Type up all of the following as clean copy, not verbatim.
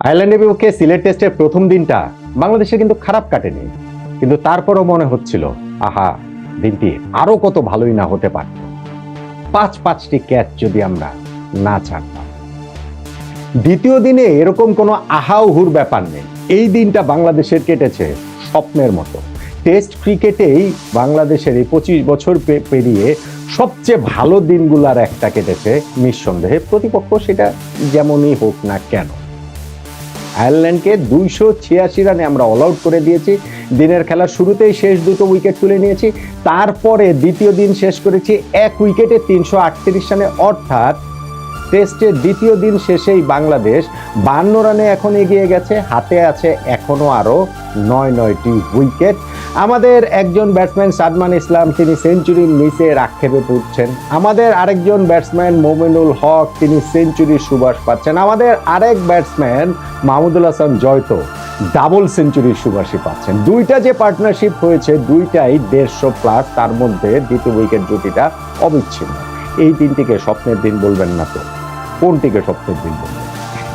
আয়ারল্যান্ডের বিপক্ষে সিলেট টেস্টের প্রথম দিনটা বাংলাদেশের কিন্তু খারাপ কাটেনি, কিন্তু তারপরও মনে হচ্ছিল আহা, দিনটি আরো কত ভালোই না হতে পারত। পাঁচটি ক্যাচ যদি আমরা না ছাড়তাম। দ্বিতীয় দিনে এরকম কোনো আহাউহুর ব্যাপার নেই। এই দিনটা বাংলাদেশের কেটেছে স্বপ্নের মতো। টেস্ট ক্রিকেটেই বাংলাদেশের এই 25 বছর পেরিয়ে সবচেয়ে ভালো দিনগুলার একটা কেটেছে নিঃসন্দেহে। প্রতিপক্ষ সেটা যেমনই হোক না কেন, আয়ারল্যান্ডকে 286 রানে আমরা অল আউট করে দিয়েছি। দিনের খেলার শুরুতেই শেষ দুটো উইকেট তুলে নিয়েছি। তারপরে দ্বিতীয় দিন শেষ করেছি 1 উইকেটে 338 রানে, অর্থাৎ টেস্টের দ্বিতীয় দিন শেষেই বাংলাদেশ 52 রানে এখন এগিয়ে গেছে। হাতে আছে এখনো আরো 9টি উইকেট। আমাদের একজন ব্যাটসম্যান সাদমান ইসলাম, তিনি সেঞ্চুরি মিসের আক্ষেপে পড়ছেন। আমাদের আরেকজন ব্যাটসম্যান মোমিনুল হক, তিনি সেঞ্চুরির সুবাস পাচ্ছেন। আমাদের আরেক ব্যাটসম্যান মাহমুদুল হাসান জয় তো ডাবল সেঞ্চুরির সুবাসই পাচ্ছেন। দুইটা যে পার্টনারশিপ হয়েছে, দুইটাই 150+, তার মধ্যে দ্বিতীয় উইকেট জুটিটা অবিচ্ছিন্ন। এই দিনটিকে স্বপ্নের দিন বলবেন না তো কোনটিকে স্বপ্নের দিন বলবেন?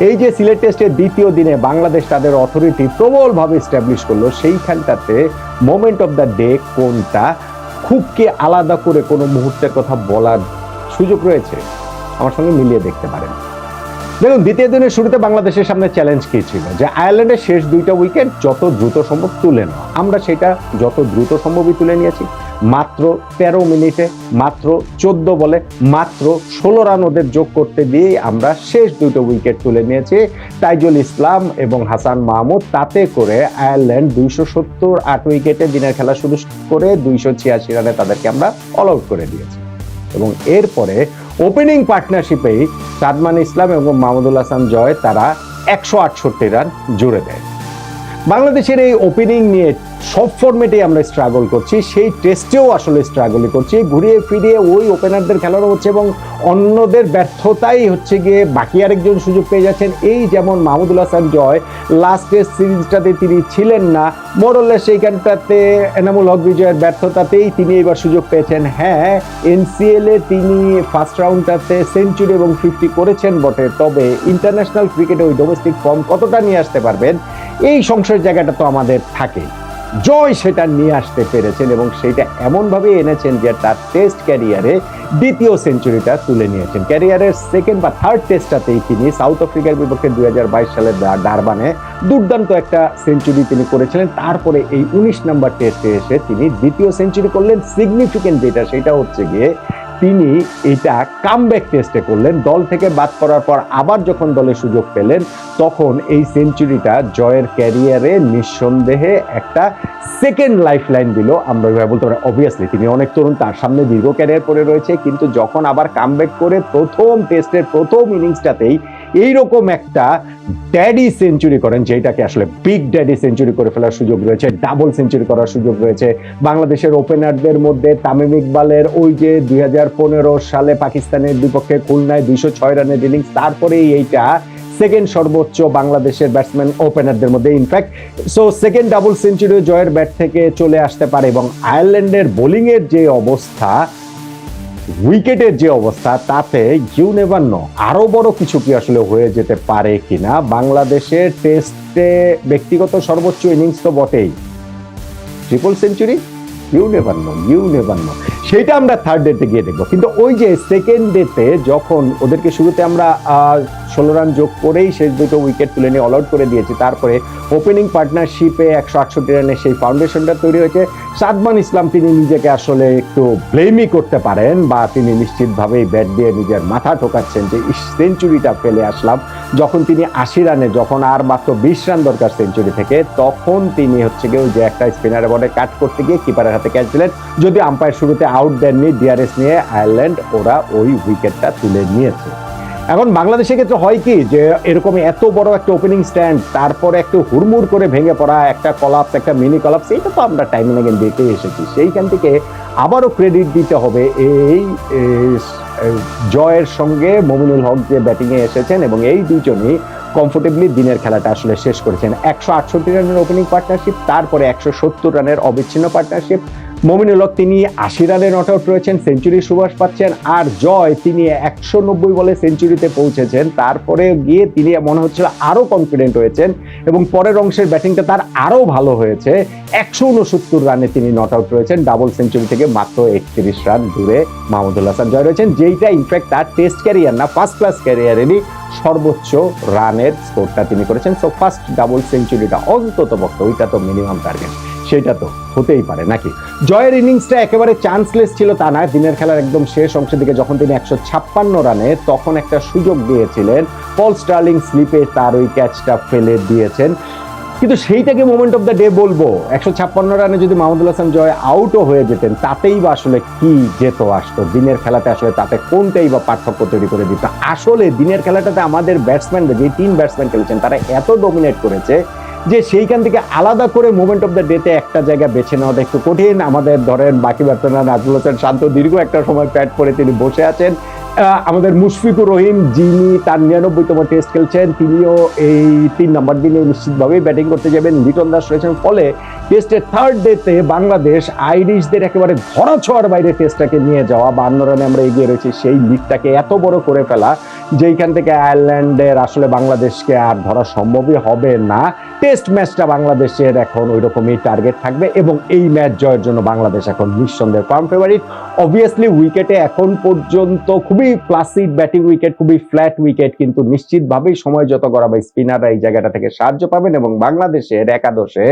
এই যে সিলেট টেস্টের দ্বিতীয় দিনে বাংলাদেশ তাদের অথরিটি প্রবলভাবে এস্টাবলিশ করলো, সেইখানটাতে মোমেন্ট অফ দ্য ডে কোনটা, খুব কি আলাদা করে কোনো মুহূর্তের কথা বলার সুযোগ রয়েছে? আমার সঙ্গে মিলিয়ে দেখতে পারেন। দেখুন, দ্বিতীয় দিনের শুরুতে বাংলাদেশের সামনে চ্যালেঞ্জ কি ছিল? যে আয়ারল্যান্ডের শেষ 2টা উইকেট যত দ্রুত সম্ভব তুলে নেওয়া। আমরা সেটা যত দ্রুত সম্ভবই তুলে নিয়েছি। মাত্র 13 মিনিটে, মাত্র 14 বলে, মাত্র 16 রান ওদের যোগ করতে দিয়েই আমরা শেষ 2টো উইকেট তুলে নিয়েছি। তাইজুল ইসলাম এবং হাসান মাহমুদ, তাতে করে আয়ারল্যান্ড 278 উইকেটে দিনের খেলা শুরু করে 286 রানে তাদেরকে আমরা অল আউট করে দিয়েছি। এবং এরপরে ওপেনিং পার্টনারশিপেই সাদমান ইসলাম এবং মাহমুদুল হাসান জয় তারা 168 রান জুড়ে দেয়। বাংলাদেশের এই ওপেনিং নিয়ে সব ফরম্যাটে আমরা স্ট্রাগল করছি, সেই টেস্টেও আসলে স্ট্রাগলই করছি। ঘুরিয়ে ফিরিয়ে ওই ওপেনারদের খেলানো হচ্ছে এবং অন্যদের ব্যর্থতাই হচ্ছে গিয়ে বাকি আরেকজন সুযোগ পেয়ে যাচ্ছেন। এই যেমন মাহমুদুল হাসান জয় লাস্ট টেস্ট সিরিজটাতে তিনি ছিলেন না, মোরলে সেইখানটাতে এনামুল হক বিজয়ের ব্যর্থতাতেই তিনি এবার সুযোগ পেয়েছেন। হ্যাঁ, এনসিএল এ তিনি ফার্স্ট রাউন্ডটাতে সেঞ্চুরি এবং 50 করেছেন বটে, তবে ইন্টারন্যাশনাল ক্রিকেটে ওই ডোমেস্টিক ফর্ম কতটা নিয়ে আসতে পারবেন, এই সংশয়ের জায়গাটা তো আমাদের থাকে। জয় সেটা নিয়ে আসতে পেরেছেন এবং সেটা এমনভাবে এনেছেন যে তার টেস্ট ক্যারিয়ারে দ্বিতীয় সেঞ্চুরিটা তুলে নিয়েছেন। ক্যারিয়ারের সেকেন্ড বা থার্ড টেস্টটাতেই তিনি সাউথ আফ্রিকার বিপক্ষে 2022 সালের ডারবানে দুর্দান্ত একটা সেঞ্চুরি তিনি করেছিলেন। তারপরে এই 19 নম্বর টেস্টে এসে তিনি দ্বিতীয় সেঞ্চুরি করলেন। সিগনিফিকেন্ট যেটা, সেটা হচ্ছে গিয়ে তিনি এটা কামব্যাক টেস্টে করলেন। দল থেকে বাদ করার পর আবার যখন দলে সুযোগ পেলেন, তখন এই সেঞ্চুরিটা জয়ের ক্যারিয়ারে নিঃসন্দেহে একটা সেকেন্ড লাইফ লাইন দিল, আমরা বলতে পারি। অবভিয়াসলি তিনি অনেক তরুণ, তার সামনে দীর্ঘ ক্যারিয়ার পড়ে রয়েছে, কিন্তু যখন আবার কামব্যাক করে প্রথম টেস্টের প্রথম ইনিংসটাতেই এইরকম একটা ড্যাডি সেঞ্চুরি করেন, যেটাকে আসলে বিগ ড্যাডি সেঞ্চুরি করে ফেলার সুযোগ রয়েছে, ডাবল সেঞ্চুরি করার সুযোগ রয়েছে। বাংলাদেশের ওপেনারদের মধ্যে তামিম ইকবালের ওই যে 2015 সালে পাকিস্তানের বিপক্ষে খুলনায় 206 রানের ইনিংস, তারপরেই এইটা সেকেন্ড সর্বোচ্চ বাংলাদেশের ব্যাটসম্যান ওপেনারদের মধ্যে। In fact so second double century জয়ের ব্যাট থেকে চলে আসতে পারে। এবং আয়ারল্যান্ডের বোলিং এর যে অবস্থা, উইকেটের যে অবস্থা, তাতে ইউ নেভার নো আরো বড় কিছু কি আসলে হয়ে যেতে পারে কিনা। বাংলাদেশের টেস্টে ব্যক্তিগত সর্বোচ্চ ইনিংস তো বটেই, triple century, you never know. সেটা আমরা থার্ড ডেতে গিয়ে দেখবো। কিন্তু ওই যে সেকেন্ড ডেতে যখন ওদেরকে শুরুতে আমরা 16 রান যোগ করেই শেষ 2টো উইকেট তুলে নিয়ে অল আউট করে দিয়েছি, তারপরে ওপেনিং পার্টনারশিপে 168 রানের সেই ফাউন্ডেশনটা তৈরি হয়েছে। সাদমান ইসলাম তিনি নিজেকে আসলে একটু ব্লেমই করতে পারেন, বা তিনি নিশ্চিতভাবেই ব্যাট দিয়ে নিজের মাথা ঠোকাচ্ছেন যে সেঞ্চুরিটা ফেলে আসলাম। যখন তিনি 80 রানে, যখন আর মাত্র 20 রান দরকার সেঞ্চুরি থেকে, তখন তিনি হচ্ছে গিয়ে ওই যে একটা স্পিনারের বলে কাট করতে গিয়ে কিপারের হাতে ক্যাচ দিলেন। যদি আম্পায়ার শুরুতে আউট দেননি, ডিআরএস নিয়ে আয়ারল্যান্ড ওরা ওই উইকেটটা তুলে নিয়েছে। এখন বাংলাদেশের ক্ষেত্রে হয় কি, যে এরকম এত বড় একটা ওপেনিং স্ট্যান্ড, তারপরে একটু হুড়মুড় করে ভেঙে পড়া, একটা কলাপস, একটা মিনি কলাপস, এইটা তো আমরা টাইম এগেন দেখে এসেছি। সেইখান থেকে আবারও ক্রেডিট দিতে হবে এই জয়ের সঙ্গে মোমিনুল হক যে ব্যাটিংয়ে এসেছেন, এবং এই দুজনই কমফোর্টেবলি দিনের খেলাটা আসলে শেষ করেছেন। 168 রানের ওপেনিং পার্টনারশিপ, তারপরে 170 রানের অবিচ্ছিন্ন পার্টনারশিপ। মমিনুল হক তিনি ৮০ রানে নট আউট রয়েছেন, সেঞ্চুরি সুবাস পাচ্ছেন। আর জয় তিনি ১৯০ বলে সেঞ্চুরিতে পৌঁছেছেন। তারপরে গিয়ে তিনি মনে হচ্ছিল আরো কনফিডেন্ট হয়েছেন এবং পরের অংশের ব্যাটিংটা তার আরো ভালো হয়েছে। ১৬৯ রানে তিনি নট আউট রয়েছেন, ডাবল সেঞ্চুরি থেকে মাত্র ৩১ রান দূরে মাহমুদুল হাসান জয় রয়েছেন, যেইটা ইনফ্যাক্ট তার টেস্ট ক্যারিয়ার না, ফার্স্ট ক্লাস ক্যারিয়ারেরই সর্বোচ্চ রানের স্কোরটা তিনি করেছেন। সো ফার্স্ট ডাবল সেঞ্চুরিটা অন্তত পক্ষে, ওইটা তো মিনিমাম টার্গেট, সেটা তো হতেই পারে নাকি। জয়ের ইনিংসটা একেবারে চান্সলেস ছিল তা না। দিনের খেলার একদম শেষ অংশের দিকে যখন তিনি ১৫৬ রানে, তখন একটা সুযোগ দিয়েছিলেন, পল স্টার্লিং স্লিপে তার ওই ক্যাচটা ফেলে দিয়েছেন। কিন্তু সেইটাকে মোমেন্ট অফ দ্য ডে বলবো? ১৫৬ রানে যদি মাহমুদুল হাসান জয় আউটও হয়ে যেতেন, তাতেই বা আসলে কি যেত আসতো? দিনের খেলাতে আসলে তাতে কোনটাই বা পার্থক্য তৈরি করে দিত? আসলে দিনের খেলাটাতে আমাদের ব্যাটসম্যানরা, যে ৩ ব্যাটসম্যান খেলেছেন, তারা এত ডমিনেট করেছে যে সেইখান থেকে আলাদা করে মোমেন্ট অফ দ্য ডেতে একটা জায়গা বেছে নেওয়াটা একটু কঠিন। আমাদের ধরেন বাকি ব্যাটসম্যানরা, নাজমুল হোসেন শান্ত দীর্ঘ একটা সময় প্যাট করে তিনি বসে আছেন। আমাদের মুশফিকুর রহিম, যিনি তার ৯৯তম টেস্ট খেলছেন, তিনিও এই ৩ নম্বর দিনে নিশ্চিতভাবেই ব্যাটিং করতে যাবেন। লিটন দাস রয়েছেন। ফলে টেস্টের থার্ড ডেতে বাংলাদেশ আইরিশদের একেবারে ধরাছোঁয়ার বাইরে টেস্টটাকে নিয়ে যাওয়া, ৫২ রানে আমরা এগিয়ে রয়েছি, সেই লিডটাকে এত বড় করে ফেলা, যেইখান থেকে আয়ারল্যান্ডের আসলে বাংলাদেশকে আর ধরা সম্ভবই হবে না। টেস্ট ম্যাচটা বাংলাদেশের এখন ওই রকমই টার্গেট থাকবে এবং এই ম্যাচ জয়ের জন্য বাংলাদেশ এখন নিঃসন্দেহে ফার্ম ফেভারিট। অবভিয়াসলি উইকেটে এখন পর্যন্ত খুবই প্লাসিড ব্যাটিং উইকেট, খুবই ফ্ল্যাট উইকেট, কিন্তু নিশ্চিতভাবেই সময় যত গড়াবে স্পিনাররা এই জায়গাটা থেকে সাহায্য পাবেন এবং বাংলাদেশের একাদশে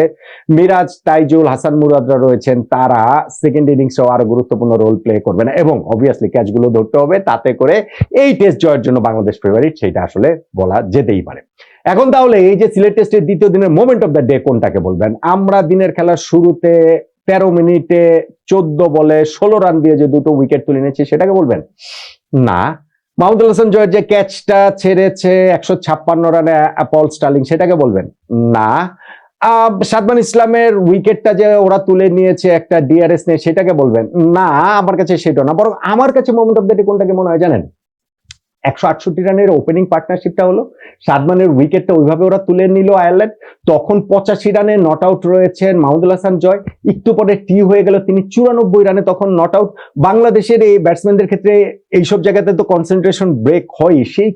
মিরাজ, তাইজুল, হাসান মুরাদরা রয়েছেন, তারা সেকেন্ড ইনিংসেও আরো গুরুত্বপূর্ণ রোল প্লে করবেন এবং অবভিয়াসলি ক্যাচগুলো ধরতে হবে, তাতে করে এই টেস্ট জয়ের জন্য বাংলাদেশ ফেভারিট, সেটা আসলে বলা যেতেই পারে। এখন তাহলে এই যে সিলেট টেস্টের দ্বিতীয় দিনের মোমেন্ট অফ দ্য ডে কোনটাকে বলবেন? আমরা দিনের খেলার শুরুতে ১৩ মিনিটে ১৪ বলে ১৬ রান দিয়ে যে দুটো উইকেট তুলে নিয়েছি, সেটাকে বলবেন? না। মাহমুদুল হাসান জয়ের যে ক্যাচটা ছেড়েছে ১৫৬ রানে পল স্টার্লিং, সেটাকে বলবেন? না। সাদমান ইসলামের উইকেটটা যে ওরা তুলে নিয়েছে একটা ডিআরএস নিয়ে, সেটাকে বলবেন? না, আমার কাছে সেটা না। বরং আমার কাছে মোমেন্ট অফ দ্য ডে কোনটাকে মনে হয় জানেন? ১৬৮ রানের ওপেনিং পার্টনারশিপটা হলো, সাদমানের উইকেটটা ওইভাবে ওরা তুলে নিল আয়ারল্যান্ড, তখন ৮৫ রানে নট আউট রয়েছেন মাহমুদুল হাসান জয়, একটু পরে টি হয়ে গেল, তিনি ৯৪ রানে তখন নট আউট। বাংলাদেশের এই ব্যাটসম্যানদের ক্ষেত্রে এইসব জায়গাতে তো কনসেন্ট্রেশন ব্রেক হয়, সেই